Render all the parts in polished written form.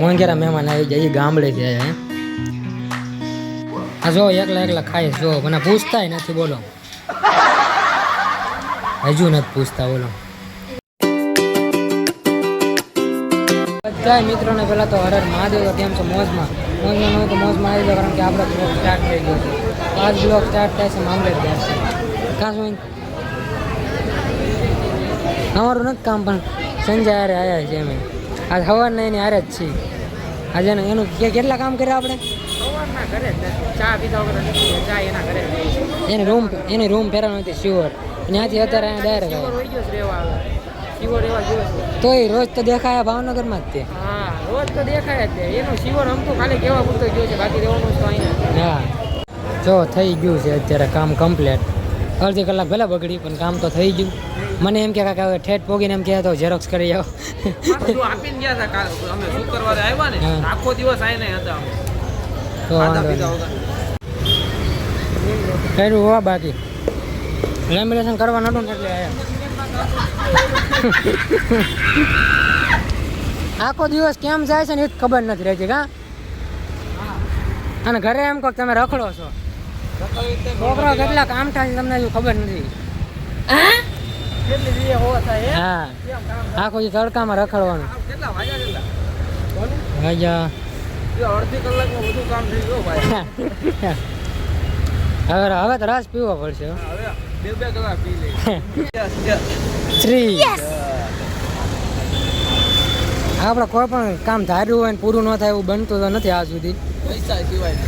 મોંઘેરા મહેમાન આવી જાય એ ગામડે ગયા હે આ જો એકલા એકલા ખાય જો મને પૂછતાય નથી બોલો હજુ નથી પૂછતા બોલો બધા મિત્રોને પહેલા તો હર હર મહાદેવ તો કેમ છે મોજમાં ન હોય તો મોજમાં આવી જાવ કારણ કે આપણો બ્લોગ સ્ટાર્ટ થઈ ગયો છે 5 બ્લોગ સ્ટાર્ટ થાય છે મામલેદાર છે કાં શું અમારું નથી કામ પણ સંજય હારે આવ્યા છે અમે આજ સવારના એની હારે જ છીએ આજે એનું કેટલા કામ કર્યા આપણે ચા પીધા વગર એના ઘરે એની રૂમ ફેરવાની હતી શિવર ત્યાંથી અત્યારે અહીંયા ડાયરેક્ટ તોય રોજ તો દેખાયા ભાવનગરમાં જ તે રોજ તો દેખાય જ એનો શિવર અમતું ખાલી કેવા પૂરતો ગયો છે બાકી રહેવાનું તો અહીંયા હા જો થઈ ગયું છે અત્યારે કામ કમ્પ્લીટ અડધી કલાક ભલે બગડી પણ કામ તો થઈ ગયું મને એમ કે કાકા ઠેઠ પોગીને એમ કહેતો ઝેરોક્સ કરી આવો આપીને ગયા હતા કાલ અમે શુક્રવારે આવ્યા ને આખો દિવસ આવીને હતા તો કર્યું હોવા બાકી લેમિનેશન કરવા નતું ને એટલે આયા આખો દિવસ કેમ જાય છે ને એ જ ખબર નથી રહેતી કા અને ઘરે એમ કહો તમે રખડો છો છોકરો કેટલા કામ થાય તમને હજુ ખબર નથી હા આખો તડકામાં રખડવાનું વાગ્યા અડધી કલાકમાં બધું કામ થઈ ગયું ભાઈ હવે તો રસ પીવો પડશે બે કલાક પી લઈ 3 આપણે કોઈ પણ કામ ધાર્યું હોય ને પૂરું ન થાય એવું બનતું તો નથી આજ સુધી પૈસા સિવાય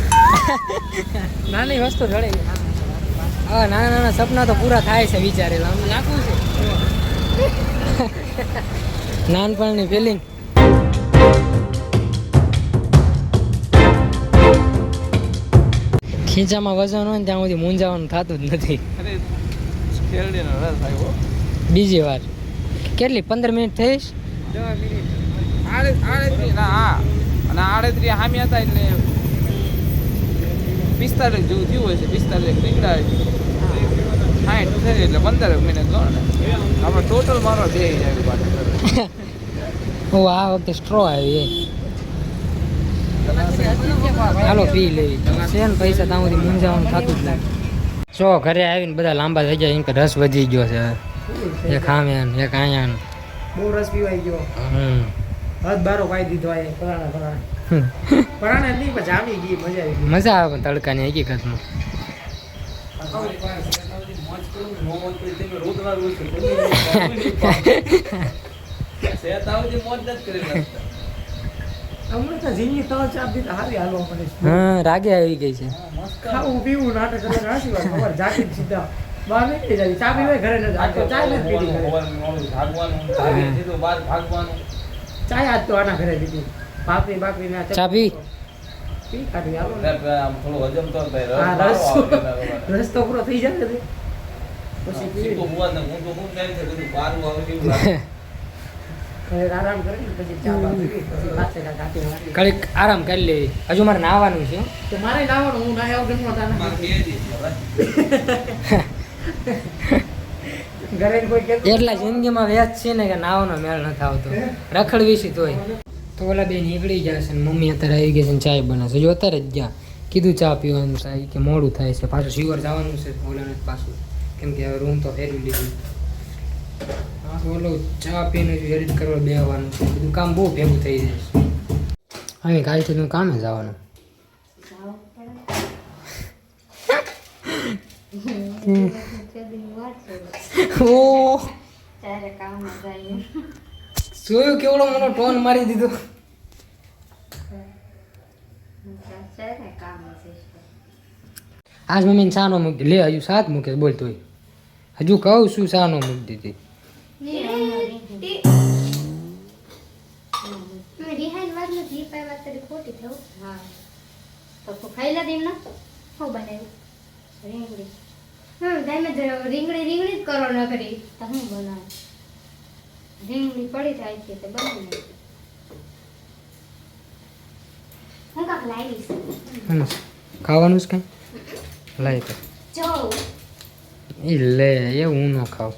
નાની વસ્તુ જડે હા નાના નાના સપના તો પૂરા થાય છે વિચારેલા આમ નાખવું છે નાનપણની ફિલિંગ ખીચામાં વજન હોય ને ત્યાં સુધી મૂંઝાવાનું થતું જ નથી બીજી વાર કેટલી 15 મિનિટ થઈશ 10 મિનિટ આડત્રી હામી હતા એટલે 45 જેવું થયું હોય છે 45 નીકળ્યા 60 થઈ એટલે 15 મિનિટ ગણો ને આપણે ટોટલ મારો 2 જાય પાછું ઓ આ વખતે સ્ટ્રો આવી હાલો પી લેવી છે ને પૈસા ત્યાં સુધી મૂંઝાવાનું થતું જ નથી જો ઘરે આવીને બધા લાંબા થઈ ગયા એમ કે રસ વધી ગયો છે એક આમે એક અહીંયા બહુ રસ પીવાઈ ગયો હદ બારો પાઈ દીધો આ પરાણા નહીં પણ જામી ગઈ મજા આવી મજા આવે ગઈ પણ તડકાની હકીકતમાં હા રાગે આવી ગઈ છે ખાવું પીવું નાટક કરવાનું હાસી વાત ખબર જાગી સીધા બહાર નીકળી જાય ચા પીવાય ઘરે ન જાય તો ચા નથી પીધી ચાય આજ તો આના ઘરે પીધી બાપરી બાપરી ના ચા પી કાઢી આવો આમ થોડું હજમ તો રસ તો પૂરો થઈ જાય ને પછી પી આરામ કરી પછી ચા પીવી પછી પાછે કાઢી ઘડીક આરામ કરી લેવી હજુ મારે નાહવાનું છે તો મારે નાવાનું હું ના આવ ગમવા તાના ઘરે કોઈ કે એટલા જિંદગીમાં વ્યાજ છે ને કે નાવાનો મેળ નથી આવતો રખડવી છે તોય તો ઓલા બે નીકળી જશે ને મમ્મી અત્યારે આવી ગઈ છે ને ચાય બનાવશે જો અત્યારે જ ગયા કીધું ચા પીવાનું થાય કે મોડું થાય છે પાછું શિવર જવાનું છે ઓલાને પાછું કેમ કે હવે રૂમ તો ફેરવી લીધું ઓલો ચા પીને એડિટ કરવા બેસવાનું છે બધું કામ બહુ ભેગું થઈ જાય છે હવે કાલથી હું કામે જવાનું જોયું કેવડો મોટો ટોન મારી દીધો આજ મમ્મીને સાનો મૂકી લે હજુ 7 મૂકે બોલતો હજુ કહું શું સાનો મૂકી દીધી રીંગણી કરો ન કરી તો હું બનાવ રીંગણી પડી જાય છે તો બનાવી હું કાક લાવીશ ખાવાનું જ કઈ લાવી તો જો એ લે એ હું ન ખાવ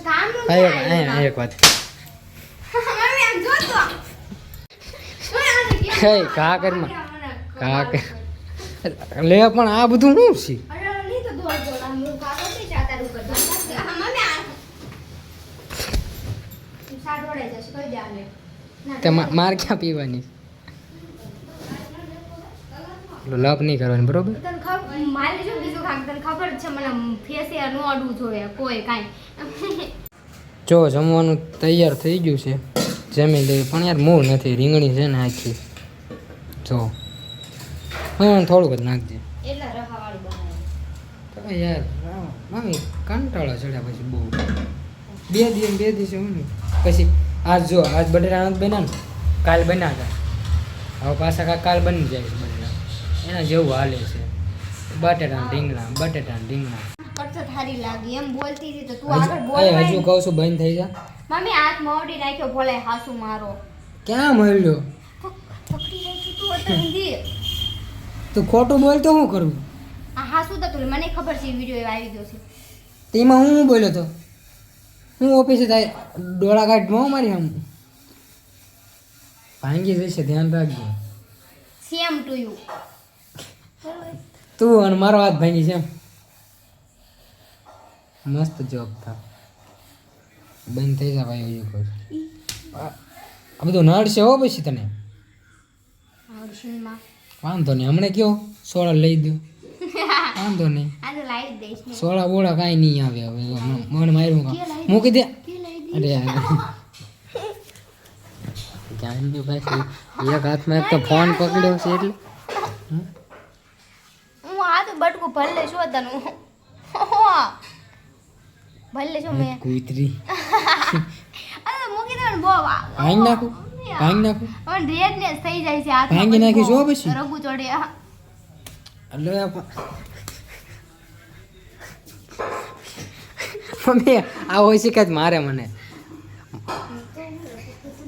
કામ એક વાત હે કા કરમાં કા કર લે પણ આ બધું શું છે અરે નહીં તો દોડ આમ કા કરતી ચાતા ઉપર મમ્મી આ સાડ ઓડે જશે કઈ દે આને તે માર ક્યાં પીવાની લપ નહીં કરવાની બરોબર તને ખબર મારે જો બીજું ખાક તને ખબર છે મને ફેસિયર નો અડવું જોઈએ કોઈ કાંઈ જો જમવાનું તૈયાર થઈ ગયું છે જમી લઈએ પણ યાર મૂળ નથી રીંગણી છે ને આખી જો હા થોડુંક જ નાખજે એટલે રહાવાળું બનાવે તો યાર મમ્મી કંટાળો ચડ્યા પછી બહુ બે દિવસે હું ને પછી આજ જો આજ બટેટા નથી બન્યા ને કાલ બન્યા હતા હવે પાછા કાલ બની જાય છે બટેટા એના જેવું હાલે છે બટેટા રીંગણા કટસો થારી લાગી એમ બોલતી હતી તો તું આગળ બોલ હજુ કહું છું બંધ થઈ જા મમ્મી હાથ મોડી નાખ્યો ભલે હાસુ મારો ક્યાં મળ્યો પકડી રાખી તું અત્યારે તું ખોટું બોલ તો શું કરું આ હાસુ તો તું મને ખબર છે વિડિયો આવી ગયો છે તેમાં હું બોલ્યો તો હું ઓફિસે થાય ડોળા કાઢમાં મારી આમ ભાંગી જશે ધ્યાન રાખજો સેમ ટુ યુ તું અને મારો હાથ ભાંગી છે મસ્ત જોક થા બંધ થઈ જા ભાઈ એવું કહું આ બધું નડશે હો પછી તને આવડશીમાં વાંધો નહીં હમણાં કયો સોળા લઈ દો વાંધો નહીં આ તો લાઈટ દઈશ ને સોળા બોળા કાંઈ નહીં આવે હવે મને માર્યું કાં મૂકી દે અરે યાર જાનની ભાઈ એક હાથમાં એક તો ફોન પકડ્યો છે એટલે હું આ તો બટકું ભલે શું તનું ભલે શું મેં કૂતરી અરે મૂકી દે ને બહુ ભાંગી નાખું પણ રેડ ને થઈ જાય છે હાથ ભાંગી નાખી જો પછી રગુ ચડે એટલે મમ્મી આ હોય શીખાય મારે મને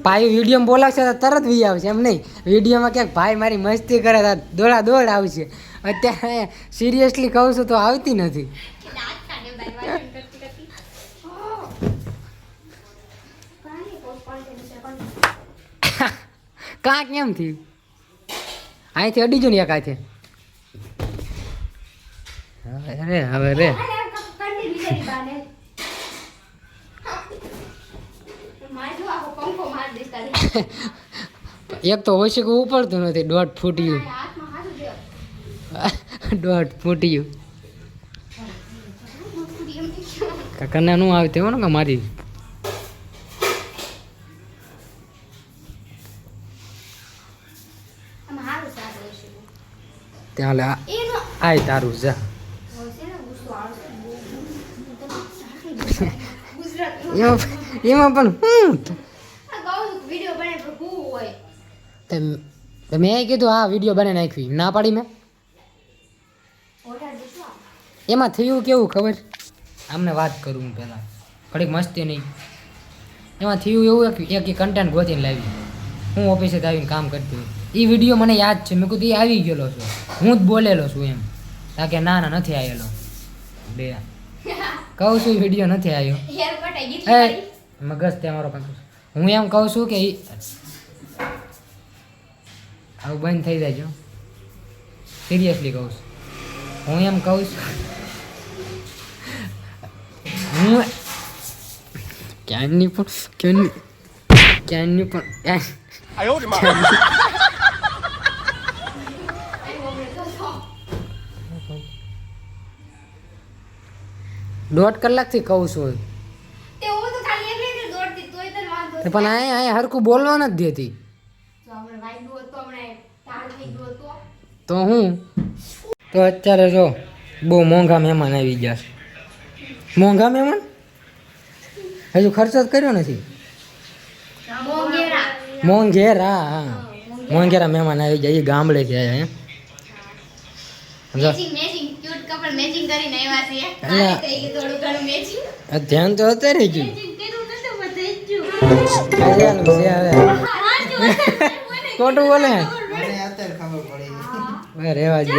ભાઈ વિડીયોમાં બોલાવશે તો તરત વી આવશે એમ નહીં વિડીયોમાં ક્યાંક ભાઈ મારી મસ્તી કરે તો દોડ આવશે અત્યારે સિરિયસલી કહું છું તો આવતી નથી કાં કેમ થયું અહીંથી અડીજો ને એક હાથે હવે રે એક તો ઓછું ઉપડતું નથી દોઢ ફૂટ્યું કાકાના નું આવતી હોય ને કે મારી ત્યાં આય તારું જા એમાં પણ મેં કીધું હા વિડીયો બને નાખવી ના પાડી મેં એમાં થયું કેવું ખબર આમને વાત કરું હું પહેલાં ઘડીક મસ્તી નહીં એમાં થયું એવું એક કન્ટેન્ટ ગોતીને લાવી હું ઓફિસે આવીને કામ કરતી હોય એ વિડીયો મને યાદ છે મેં કીધું એ આવી ગયેલો છું હું જ બોલેલો છું એમ તા કે ના નથી આવેલો બે કહું છું વિડીયો નથી આવ્યો મગજ ત્યાં મારો કાંક હું એમ કહું છું કે આવું બંધ થઈ જાય સિરિયસલી કહું છું હું એમ કહું છું હું ક્યાંની પણ દોઢ કલાકથી કહું છું પણ અહીંયા હરખું બોલવા નથી દેતી તો હું તો અત્યારે જો બહુ મોંઘા મહેમાન આવી ગયા છે મોંઘા મહેમાન હજુ ખર્ચો જ કર્યો નથી મોંઘેરા હા મોંઘેરા મહેમાન આવી જાય એ ગામડેથી આવ્યા ધ્યાન તો અત્યારે ગયું ખોટું બોલે રેવા જ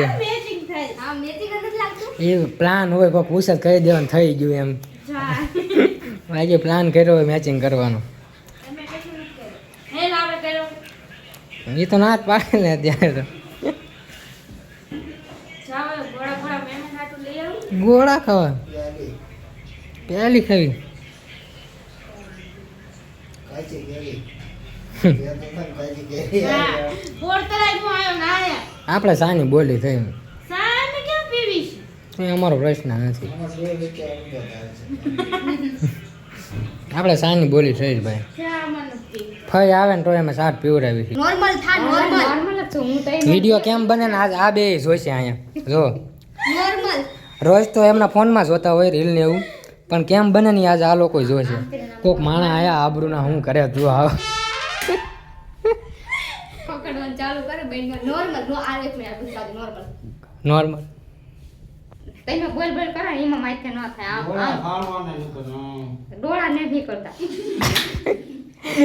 એ પ્લાન હોય કોઈ પૂછે કહી દેવાનું થઈ ગયું એમ આજે પ્લાન કર્યો હોય મેચિંગ કરવાનો એ તો ના જ પાડે ને અત્યારે તો ગોળા ખાવા પેલી ખાવી આપણે સાની બોલી થઈ અમારો પ્રશ્ન નથી આપણે સાની બોલી થઈ જ ભાઈ ફઈ આવે ને તો એમાં સાત પીવડાવી છે નોર્મલ થા નોર્મલ છું હું તો વિડીયો કેમ બને ને આજ આ બે જોઈશે અહીંયા જો નોર્મલ રોજ તો એમના ફોનમાં જોતા હોય રીલ ને એવું પણ કેમ બને ને આજ આ લોકો જોશે કોક માણા આયા આબરૂના હું કરે જો આવ પકડવાનું ચાલુ કરે બેન નોર્મલ નો આ એક મિનિટ પૂછવા નોર્મલ નોર્મલ તમે બોલ બોલ કરો એમાં માથે ન થાય આમ ડોળા ને ભી કરતા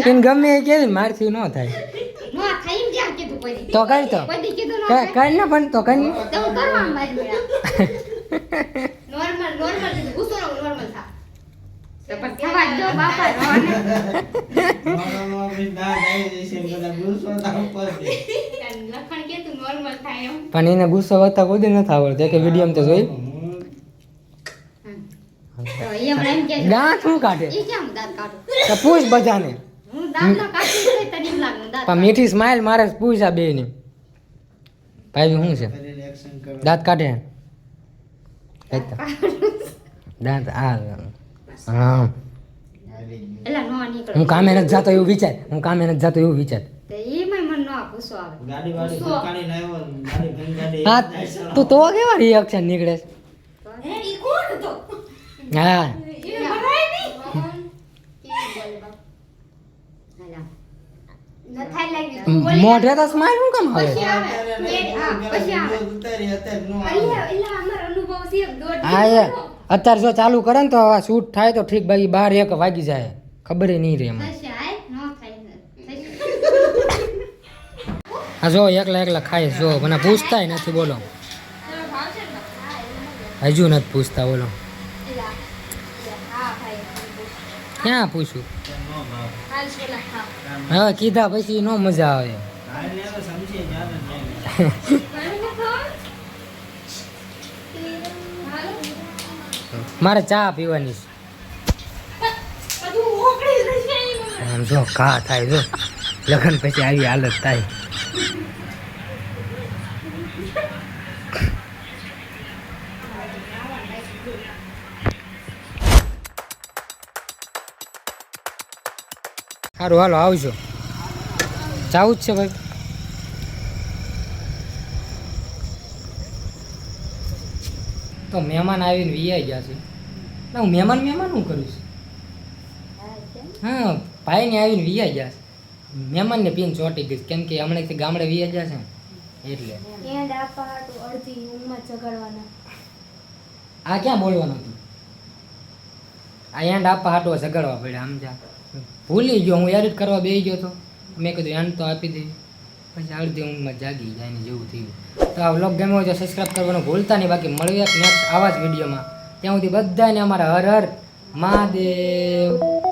એને ગમે એ કેવી મારથી ન થાય નો થાય એમ ક્યાં કીધું કોઈ દી તો કઈ તો કોઈ દી કીધું ન કઈ ને પણ તો કઈ તો હું કરવા મારી બેડા નોર્મલ કીધું ગુસ્સો નો નોર્મલ થા તો પણ થવા દો બાપા લખણ કે તું નોર્મલ થાય એમ પણ એને ગુસ્સો વધતા કોઈ દી નથી આવડતો કે વિડીયો તો જોઈ તો એમ એમ કે દાંત શું કાઢે ઈ કેમ દાંત કાઢું તો પૂછ બધાને હું દાંત ના કાઢું તો તને એમ લાગે દાંત પણ મીઠી સ્માઈલ મારે પૂછ આ બે ની ભાઈ શું છે દાંત કાઢે કઈ તો દાંત આ હા એલા નો નીકળે હું કામે નથી જાતો એવું વિચાર તો એમાં મને નો ગુસ્સો આવે હા તું તો કેવા રિએક્શન નીકળે છે? હે ઈ કોણ હતો હા એ બનાય ની નથાઈ લાગી મોઢે તો સ્માઈલ શું કામ આવે પછી આવે પછી આવે એલા અમાર અનુભવ છે દોઢ હા એ અત્યારે જો ચાલુ કરે ને તો આ શૂટ થાય તો ઠીક બાકી 12 1 વાગી જાય ખબર નહીં રહે એમાં થશે આય નો થાય આ જો એકલા ખાય જો મને પૂછતાય નથી બોલો હજુ નથી પૂછતા બોલો એલા હા ભાઈ ક્યાં પૂછું હાલ છોલા ખા હવે કીધા પછી નો મજા આવે મારે ચા પીવાની છે આમ જો કા થાય જો લગન પછી આવી હાલત થાય સારું હાલો આવજો જાવું જ છે ભાઈ તો મહેમાન આવીને વીઆઈ ગયા છે ના હું મહેમાન શું કરું છું હા ભાઈને આવીને વીઆઈ ગયા છે મહેમાનને પીન ચોંટી ગઈ કેમ કે હમણાંથી ગામડે વીઆઈ ગયા છે ને એટલે એન્ડ આપા હાટુ અડધી ઊંઘમાં જગાડવાના આ ક્યાં બોલવાનું હતું આ એન્ડ આપવા હાટવા ઝઘડવા પડ્યા સમજા ભૂલી ગયો હું એડિટ કરવા બેસી ગયો તો મેં કીધું એન્ડ તો આપી દઈ પછી અડધી ઊંઘમાં જાગી જાય ને જેવું થયું તો આ વ્લોગ ગમ્યો હોય તો સબસ્ક્રાઈબ કરવાનું ભૂલતા નહીં બાકી મળીએ નેક્સ્ટ આવા જ વિડીયોમાં ત્યાં સુધી બધાને અમારા હર હર મહાદેવ